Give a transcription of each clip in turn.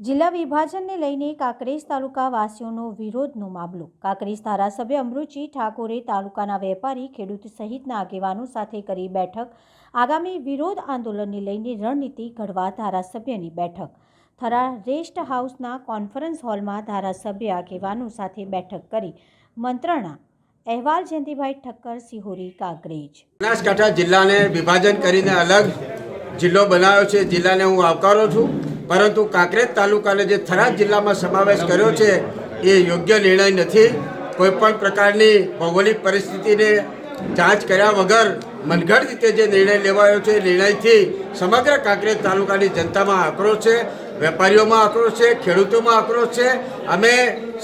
જિલ્લા વિભાજનને લઈને કાંકરેજ તાલુકા વાસીઓનો વિરોધનો મામલો। કાંકરેજ ધારાસભ્ય અમૃતજી ઠાકોરે તાલુકાના વેપારી ખેડૂત સહિતના આગેવાનો સાથે કરી બેઠક। આગામી વિરોધ આંદોલનને લઈને રણનીતિ ઘડવા ધારાસભ્યની બેઠક। થરા રેસ્ટ હાઉસના કોન્ફરન્સ હોલમાં ધારાસભ્ય આગેવાનો સાથે બેઠક કરી મંત્રણા। અહેવાલ જયંતિભાઈ ઠક્કર, સિહોરી, કાંકરેજ। બનાસકાંઠા જિલ્લાને વિભાજન કરીને અલગ જિલ્લો બનાવ્યો છે। જિલ્લાને હું આવકારું છું, પરંતુ કાંકરેજ તાલુકાને જે થરાદ જિલ્લામાં સમાવેશ કર્યો છે એ યોગ્ય નિર્ણય નથી। કોઈપણ પ્રકારની ભૌગોલિક પરિસ્થિતિને જાંચ કર્યા વગર મનગઢ રીતે જે નિર્ણય લેવાયો છે એ નિર્ણયથી સમગ્ર કાંકરેજ તાલુકાની જનતામાં આક્રોશ છે, વેપારીઓમાં આક્રોશ છે, ખેડૂતોમાં આક્રોશ છે। અમે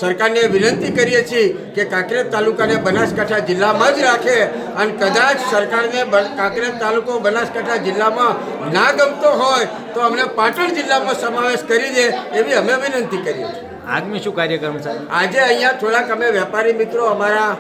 સરકારને વિનંતી કરીએ છીએ કે કાંકરેજ તાલુકાને બનાસકાંઠા જિલ્લામાં જ રાખે અને કદાચ સરકારને કાંકરેજ તાલુકો બનાસકાંઠા જિલ્લામાં ના ગમતો હોય તો અમને પાટણ જિલ્લામાં સમાવેશ કરી દે એવી અમે વિનંતી કરીએ છીએ। આગામી શું કાર્યક્રમ છે? આજે અહીંયા થોડાક અમે વેપારી મિત્રો, અમારા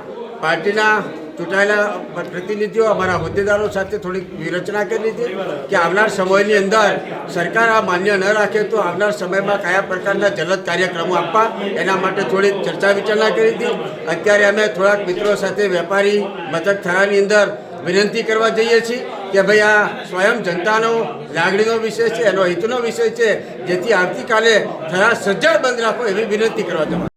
પાર્ટીના ચૂંટાયેલા પ્રતિનિધિઓ, અમારા હોદ્દેદારો સાથે થોડીક વિરચના કરી લીધી કે આવનાર સમયની અંદર સરકાર આ માન્ય ન રાખે તો આવનાર સમયમાં કયા પ્રકારના જલદ કાર્યક્રમો આપવા એના માટે થોડીક ચર્ચા વિચારણા કરી હતી। અત્યારે અમે થોડાક મિત્રો સાથે વેપારી મથક થરાની અંદર વિનંતી કરવા જઈએ છીએ કે ભાઈ આ સ્વયં જનતાનો લાગણીનો વિષય છે, એનો હિતનો વિષય છે, જેથી આવતીકાલે થરા સજ્જડ બંધ રાખો એવી વિનંતી કરવા જવા।